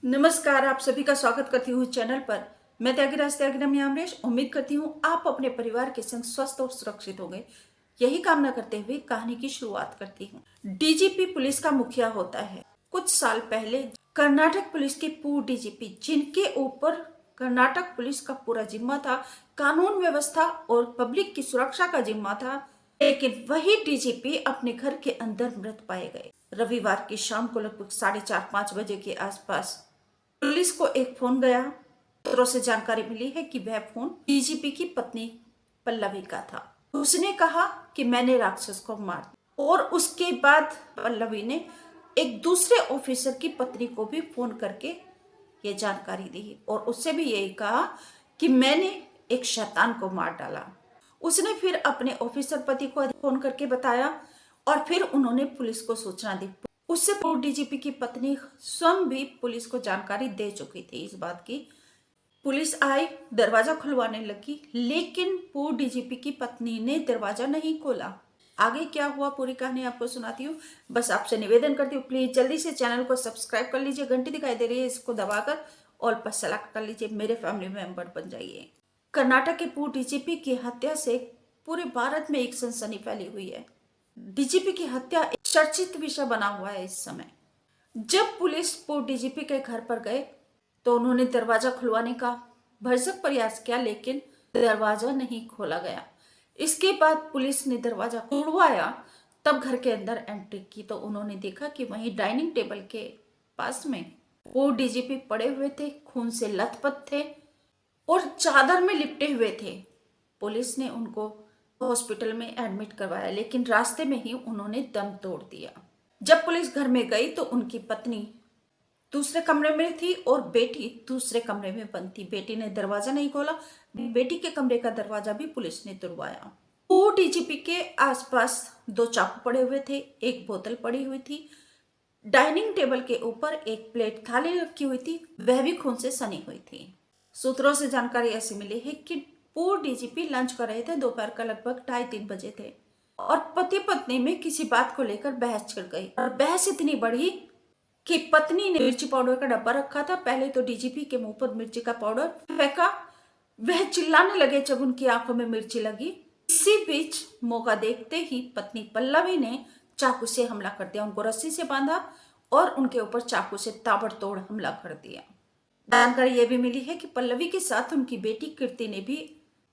नमस्कार, आप सभी का स्वागत करती हूँ चैनल पर। मैं त्यागी अमरीश। उम्मीद करती हूँ आप अपने परिवार के संग स्वस्थ और सुरक्षित होंगे। यही कामना करते हुए कहानी की शुरुआत करती हूँ। डीजीपी पुलिस का मुखिया होता है। कुछ साल पहले कर्नाटक पुलिस के पूर्व डीजीपी, जिनके ऊपर कर्नाटक पुलिस का पूरा जिम्मा था, कानून व्यवस्था और पब्लिक की सुरक्षा का जिम्मा था, लेकिन वही डीजीपी अपने घर के अंदर मृत पाए गए। रविवार की शाम को लगभग 4:30-5 बजे के आसपास पुलिस को एक फोन गया। सूत्रों से जानकारी मिली है कि वह फोन डीजीपी की पत्नी पल्लवी का था। उसने कहा कि मैंने राक्षस को मार दिया, और उसके बाद पल्लवी ने एक दूसरे ऑफिसर की पत्नी को भी फोन करके ये जानकारी दी और उससे भी यही कहा कि मैंने एक शैतान को मार डाला। उसने फिर अपने ऑफिसर पति को फोन करके बताया और फिर उन्होंने पुलिस को सूचना दी। उससे पूर्व डीजीपी की पत्नी स्वयं भी पुलिस को जानकारी दे चुकी थी इस बात की। पुलिस आई, दरवाजा खुलवाने लगी, लेकिन पूर्व डीजीपी की पत्नी ने दरवाजा नहीं खोला। आगे क्या हुआ पूरी कहानी आपको सुनाती हूँ। बस आपसे निवेदन करती हूँ, प्लीज जल्दी से चैनल को सब्सक्राइब कर लीजिए। घंटी दिखाई दे रही है, इसको दबाकर ऑल पर सेलेक्ट कर लीजिए। मेरे फैमिली मेंबर बन जाइए। कर्नाटक के पूर्व डीजीपी की हत्या से पूरे भारत में एक सनसनी फैली हुई है। डीजीपी की हत्या एक चर्चित विषय बना हुआ है इस समय। जब पुलिस पूर्व डीजीपी के घर पर गए तो उन्होंने दरवाजा खुलवाने का भरसक प्रयास किया, लेकिन दरवाजा नहीं खोला गया। इसके बाद पुलिस ने दरवाजा खुलवाया, तब घर के अंदर एंट्री की तो उन्होंने देखा कि वहीं डाइनिंग टेबल के पास में पूर्व डीजीपी पड़े हुए थे, खून से लथपथ थे और चादर में लिपटे हुए थे। पुलिस ने उनको हॉस्पिटल में एडमिट करवाया, लेकिन रास्ते में ही उन्होंने दम तोड़ दिया। जब पुलिस घर में गई तो उनकी पत्नी दूसरे कमरे में थी और बेटी दूसरे कमरे में बंद थी। बेटी ने दरवाजा नहीं खोला, बेटी के कमरे का दरवाजा भी पुलिस ने तुड़वाया। वो डीजीपी के आसपास 2 चाकू पड़े हुए थे, एक बोतल पड़ी हुई थी, डाइनिंग टेबल के ऊपर एक प्लेट थाली रखी हुई थी, वह भी खून से सनी हुई थी। सूत्रों से जानकारी ऐसी मिली है कि पूर्व डीजीपी लंच कर रहे थे। दोपहर का लगभग 2:30-3 बजे थे और पति पत्नी में किसी बात को लेकर बहस छिड़ गई और बहस इतनी बढ़ी कि पत्नी ने मिर्ची पाउडर का डब्बा रखा था, पहले तो डीजीपी के मुंह पर मिर्ची का पाउडर फेंका। वह चिल्लाने लगे जब उनकी आंखों में मिर्ची लगी। इसी बीच मौका देखते ही पत्नी पल्लवी ने चाकू से हमला कर दिया। उनको रस्सी से बांधा और उनके ऊपर चाकू से ताबड़तोड़ हमला कर दिया। जानकारी यह भी मिली है कि पल्लवी के साथ उनकी बेटी कीर्ति ने भी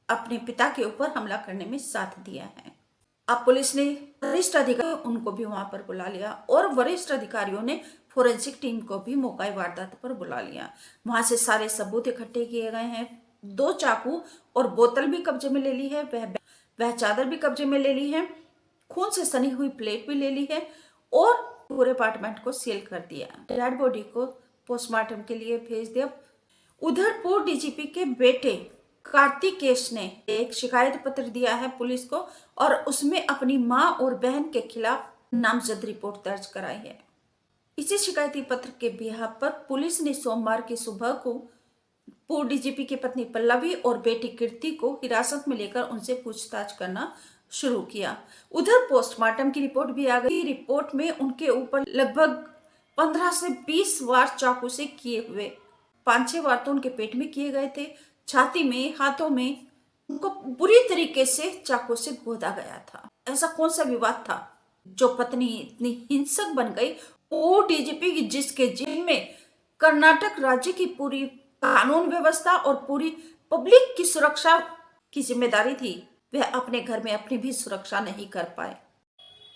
अपने पिता के ऊपर हमला करने में साथ दिया है। अब पुलिस ने वरिष्ठ अधिकारी उनको भी वहां पर बुला लिया और वरिष्ठ अधिकारियों ने फोरेंसिक टीम को भी मौका वारदात पर बुला लिया। वहां से सारे सबूत इकट्ठे किए गए हैं। 2 चाकू और बोतल भी कब्जे में ले ली है, वह चादर भी कब्जे में ले ली है, खून से सनी हुई प्लेट भी ले ली है और पूरे अपार्टमेंट को सील कर दिया। डेड बॉडी को पोस्टमार्टम के लिए भेज दिया। उधर पूर्व डीजीपी के बेटे कार्तिकेश ने एक शिकायत पत्र दिया है पुलिस को और उसमें अपनी मां और बहन के खिलाफ नामजद रिपोर्ट दर्ज कराई है। इसी शिकायती पत्र के बिहार पर पुलिस ने सोमवार की सुबह को पूर्व डीजीपी की पत्नी पल्लवी और बेटी कीर्ति को हिरासत में लेकर उनसे पूछताछ करना शुरू किया। उधर पोस्टमार्टम की रिपोर्ट भी आ गई। रिपोर्ट में उनके ऊपर लगभग 15 से 20 वार चाकू से किए हुए, 5-6 वार तो उनके पेट में किए गए थे, छाती में, हाथों में उनको बुरी तरीके से चाकू से गोदा गया था। ऐसा कौन सा विवाद था जो पत्नी इतनी हिंसक बन गई? वो डीजीपी की जिसके जिम्मे कर्नाटक राज्य की पूरी कानून व्यवस्था और पूरी पब्लिक की सुरक्षा की जिम्मेदारी थी, वह अपने घर में अपनी भी सुरक्षा नहीं कर पाए।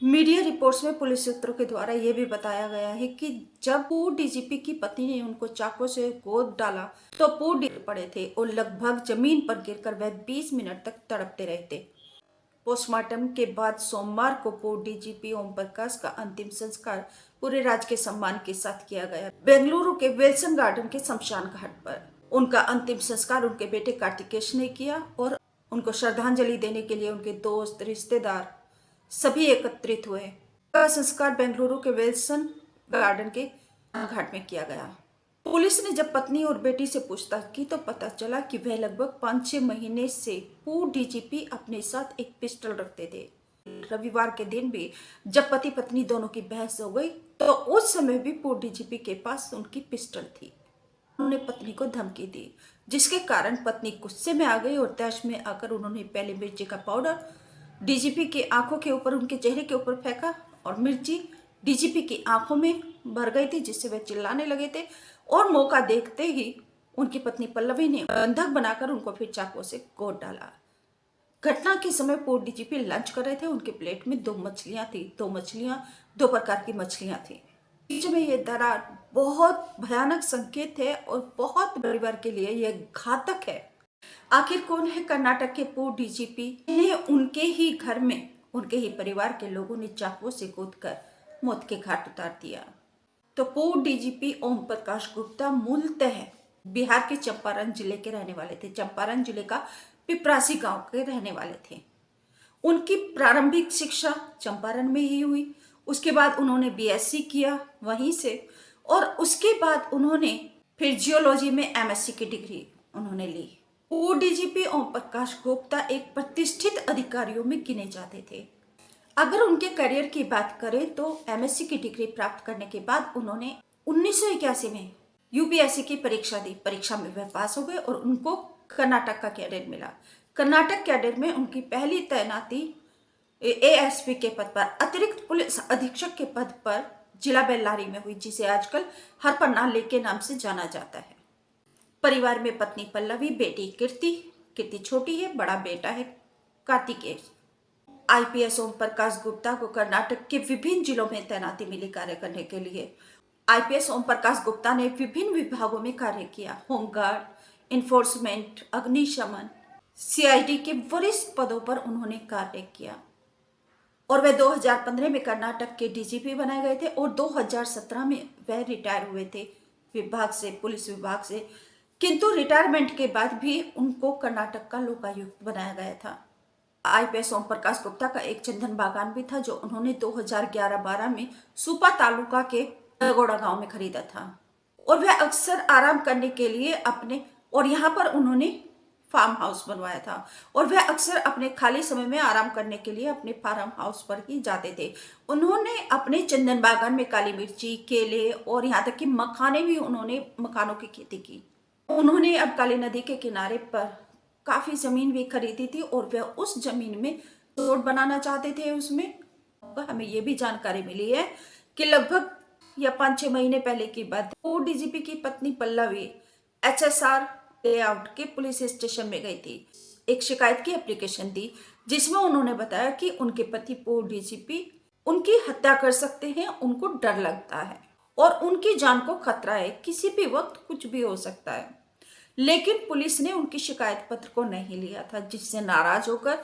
मीडिया रिपोर्ट्स में पुलिस सूत्रों के द्वारा यह भी बताया गया है कि जब पूर्व डीजीपी की पत्नी ने उनको चाकू से गोद डाला तो पूर्व गिर पड़े थे और लगभग जमीन पर गिरकर वह 20 मिनट तक तड़पते रहे थे। पोस्टमार्टम के बाद सोमवार को पूर्व डीजीपी ओम प्रकाश का अंतिम संस्कार पूरे राजकीय सम्मान के साथ किया गया बेंगलुरु के विल्सन गार्डन के शमशान घाट पर। उनका अंतिम संस्कार उनके बेटे कार्तिकेश ने किया और उनको श्रद्धांजलि देने के लिए उनके दोस्त, रिश्तेदार सभी एकत्रित हुए। का संस्कार बेंगलुरु के विल्सन गार्डन के घाट में किया गया। पुलिस ने जब पत्नी और बेटी से पूछताछ की तो पता चला कि वह लगभग 5-6 महीने से पूर्व डीजीपी अपने साथ एक पिस्टल रखते थे। रविवार के दिन भी जब पति पत्नी दोनों की बहस हो गई तो उस समय भी पूर्व डीजीपी के पास उनकी पिस्टल थी। उन्होंने पत्नी को धमकी दी, जिसके कारण पत्नी गुस्से में आ गई और तैश में आकर उन्होंने पहले मिर्ची का पाउडर डीजीपी की आंखों के ऊपर, उनके चेहरे के ऊपर फेंका और मिर्ची डीजीपी की आंखों में भर गई थी, जिससे वे चिल्लाने लगे थे। और मौका देखते ही उनकी पत्नी पल्लवी ने बंधक बनाकर उनको फिर चाकू से गोद डाला। घटना के समय पूर्व डीजीपी लंच कर रहे थे। उनके प्लेट में दो मछलियां थी, दो प्रकार की मछलियां थी। बीच में ये दरार बहुत भयानक संकेत है और बहुत परिवार के लिए यह घातक है। आखिर कौन है कर्नाटक के पूर्व डीजीपी? इन्हें उनके ही घर में उनके ही परिवार के लोगों ने चाकुओं से कूदकर मौत के घाट उतार दिया। तो पूर्व डीजीपी ओम प्रकाश गुप्ता मूलतः बिहार के चंपारण जिले के रहने वाले थे। चंपारण जिले का पिपरासी गांव के रहने वाले थे। उनकी प्रारंभिक शिक्षा चंपारण में ही हुई। उसके बाद उन्होंने बीएससी किया वहीं से, और उसके बाद उन्होंने फिर जियोलॉजी में एमएससी की डिग्री उन्होंने ली। पूर्व डीजीपी ओम प्रकाश गुप्ता एक प्रतिष्ठित अधिकारियों में गिने जाते थे। अगर उनके करियर की बात करें तो एमएससी की डिग्री प्राप्त करने के बाद उन्होंने 1981 में यूपीएससी की परीक्षा दी। परीक्षा में वह पास हो गए और उनको कर्नाटक का कैडर मिला। कर्नाटक कैडर में उनकी पहली तैनाती एएसपी के पद पर, अतिरिक्त पुलिस अधीक्षक के पद पर जिला बेल्लारी में हुई, जिसे आजकल हरपन्नाले के नाम से जाना जाता है। परिवार में पत्नी पल्लवी, बेटी कीर्ति छोटी है, बड़ा बेटा है कार्तिकेय। आईपीएस ओम प्रकाश गुप्ता को कर्नाटक के विभिन्न जिलों में तैनाती मिली कार्य करने के लिए। आईपीएस ओम प्रकाश गुप्ता ने विभिन्न विभागों में कार्य किया। होमगार्ड, इन्फोर्समेंट, अग्निशमन, सीआईडी के वरिष्ठ पदों पर उन्होंने कार्य किया और वे 2015 में कर्नाटक के डीजीपी बनाए गए थे और 2017 में वह रिटायर हुए थे पुलिस विभाग से। किंतु रिटायरमेंट के बाद भी उनको कर्नाटक का लोकायुक्त बनाया गया था। आईपीएस ओम प्रकाश गुप्ता का एक चंदन बागान भी था, जो उन्होंने 2011-12 में सुपा तालुका के नगोड़ा गांव में खरीदा था और वह अक्सर आराम करने के लिए यहाँ पर उन्होंने फार्म हाउस बनवाया था और वह अक्सर अपने खाली समय में आराम करने के लिए अपने फार्म हाउस पर ही जाते थे। उन्होंने अपने चंदन बागान में काली मिर्ची, केले और यहाँ तक कि मखानों की खेती की। उन्होंने अब काली नदी के किनारे पर काफी जमीन भी खरीदी थी और वह उस जमीन में रोड बनाना चाहते थे। उसमें हमें यह भी जानकारी मिली है कि लगभग या 5-6 महीने पहले की बात, पूर्व डीजीपी की पत्नी पल्लवी एचएसआर लेआउट के पुलिस स्टेशन में गई थी। एक शिकायत की एप्लीकेशन दी, जिसमें उन्होंने बताया कि उनके पति पूर्व डीजीपी उनकी हत्या कर सकते हैं, उनको डर लगता है और उनकी जान को खतरा है, किसी भी वक्त कुछ भी हो सकता है। लेकिन पुलिस ने उनकी शिकायत पत्र को नहीं लिया था, जिससे नाराज होकर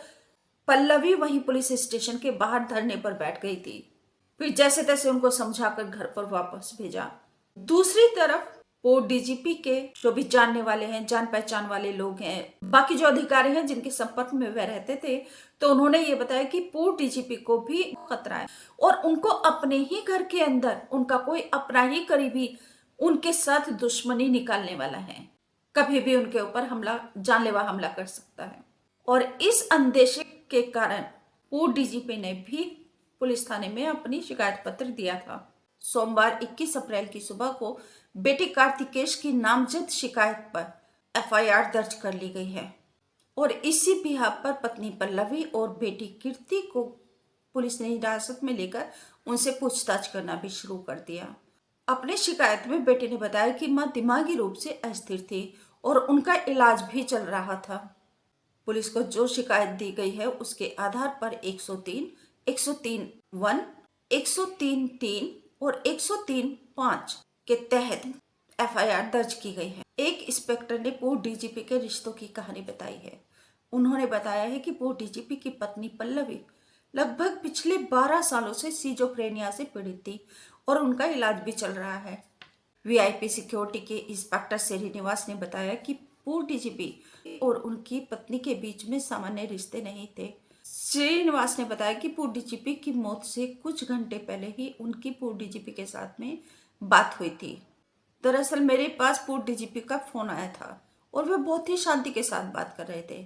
पल्लवी वहीं पुलिस स्टेशन के बाहर धरने पर बैठ गई थी। फिर जैसे तैसे उनको समझाकर घर पर वापस भेजा। दूसरी तरफ पूर्व डीजीपी के जो भी जानने वाले हैं, जान पहचान वाले लोग हैं, बाकी जो अधिकारी हैं जिनके संपर्क में वह रहते थे, तो उन्होंने ये बताया कि पूर्व डीजीपी को भी खतरा है और उनको अपने ही घर के अंदर उनका कोई अपना ही करीबी उनके साथ दुश्मनी निकालने वाला है, कभी भी उनके ऊपर जानलेवा हमला कर सकता है। और इस अंदेशे के कारण पूर्व डीजीपी ने भी पुलिस थाने में अपनी शिकायत पत्र दिया था। सोमवार 21 अप्रैल की सुबह को बेटे कार्तिकेश की नामजद शिकायत पर एफआईआर दर्ज कर ली गई है और इसी बिहाफ पर पत्नी पल्लवी और बेटी कीर्ति को पुलिस ने हिरासत में लेकर उनसे पूछताछ करना भी शुरू कर दिया। अपने शिकायत में बेटे ने बताया कि मां दिमागी रूप से अस्थिर थी और उनका इलाज भी चल रहा था। पुलिस को जो शिकायत दी गई है उसके आधार पर 103, 103(1), 103(3) और 103(5) के तहत एफआईआर दर्ज की गई है। एक इंस्पेक्टर ने पूर्व डीजीपी के रिश्तों की कहानी बताई है। उन्होंने बताया है कि पूर्व डीजीपी की पत्नी पल्लवी लगभग पिछले 12 सालों से सिजोफ्रेनिया से पीड़ित थी और उनका इलाज भी चल रहा है। वीआईपी सिक्योरिटी के इंस्पेक्टर श्रीनिवास ने बताया कि पूर्व डीजीपी और उनकी पत्नी के बीच में सामान्य रिश्ते नहीं थे। श्रीनिवास ने बताया कि पूर्व डीजीपी की मौत से कुछ घंटे पहले ही उनकी पूर्व डीजीपी के साथ में बात हुई थी। दरअसल मेरे पास पूर्व डीजीपी का फोन आया था और वे बहुत ही शांति के साथ बात कर रहे थे।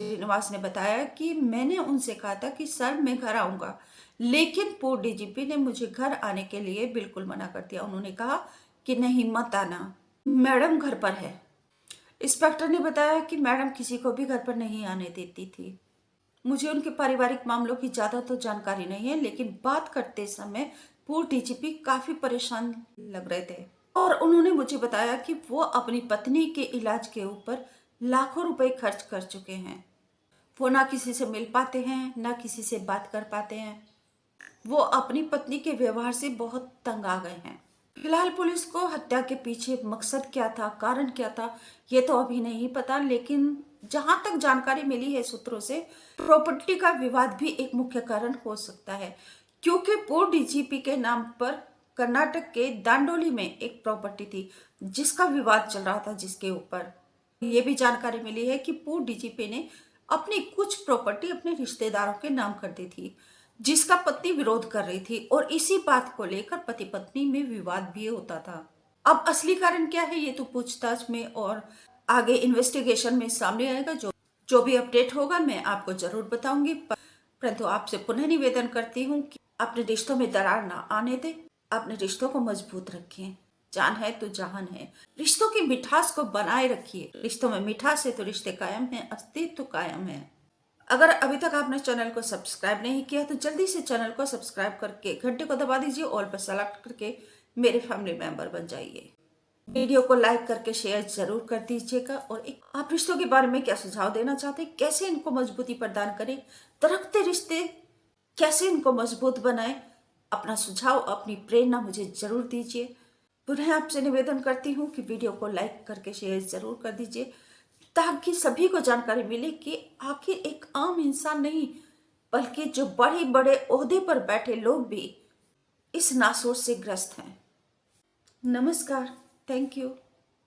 श्रीनिवास ने बताया कि मैंने उनसे कहा था कि सर मैं घर आऊंगा, लेकिन पूर्व डीजीपी ने मुझे घर आने के लिए बिल्कुल मना कर दिया। उन्होंने कहा कि नहीं मत आना, मैडम घर पर है। इंस्पेक्टर ने बताया कि मैडम किसी को भी घर पर नहीं आने देती थी। मुझे उनके पारिवारिक मामलों की ज़्यादा तो जानकारी नहीं है, लेकिन बात करते समय पूर्व डीजीपी काफ़ी परेशान लग रहे थे और उन्होंने मुझे बताया कि वो अपनी पत्नी के इलाज के ऊपर लाखों रुपए खर्च कर चुके हैं। वो ना किसी से मिल पाते हैं, ना किसी से बात कर पाते हैं। वो अपनी पत्नी के व्यवहार से बहुत तंग आ गए हैं। फिलहाल पुलिस को हत्या के पीछे मकसद क्या था, कारण क्या था, ये तो अभी नहीं पता, लेकिन जहां तक जानकारी मिली है सूत्रों से, प्रॉपर्टी का विवाद भी एक मुख्य कारण हो सकता है, क्योंकि पूर्व डीजीपी के नाम पर कर्नाटक के दांडोली में एक प्रॉपर्टी थी जिसका विवाद चल रहा था, जिसके ऊपर ये भी जानकारी मिली है कि पूर्व डीजीपी ने अपनी कुछ प्रॉपर्टी अपने रिश्तेदारों के नाम कर दी थी, जिसका पत्नी विरोध कर रही थी और इसी बात को लेकर पति पत्नी में विवाद भी होता था। अब असली कारण क्या है, ये तो पूछताछ में और आगे इन्वेस्टिगेशन में सामने आएगा। जो भी अपडेट होगा मैं आपको जरूर बताऊंगी, परंतु आपसे पुनः निवेदन करती हूँ कि अपने रिश्तों में दरार ना आने दें, अपने रिश्तों को मजबूत रखें। जान है तो जहान है। रिश्तों की मिठास को बनाए रखिए। रिश्तों में मिठास है तो रिश्ते कायम है, अस्तित्व कायम है। अगर अभी तक आपने चैनल को सब्सक्राइब नहीं किया तो जल्दी से चैनल को सब्सक्राइब करके घंटे को दबा दीजिए, ऑल पर सेलेक्ट करके मेरे फैमिली मेंबर बन जाइए। वीडियो को लाइक करके शेयर जरूर कर दीजिएगा। और एक आप रिश्तों के बारे में क्या सुझाव देना चाहते हैं, कैसे इनको मजबूती प्रदान करें, दरकते रिश्ते कैसे इनको मजबूत बनाएं, अपना सुझाव अपनी प्रेरणा मुझे जरूर दीजिए। पुनः आपसे निवेदन करती हूँ कि वीडियो को लाइक करके शेयर जरूर कर दीजिए, ताकि सभी को जानकारी मिले कि आखिर एक आम इंसान नहीं, बल्कि जो बड़े बड़े ओहदे पर बैठे लोग भी इस नासोच से ग्रस्त हैं। नमस्कार, थैंक यू।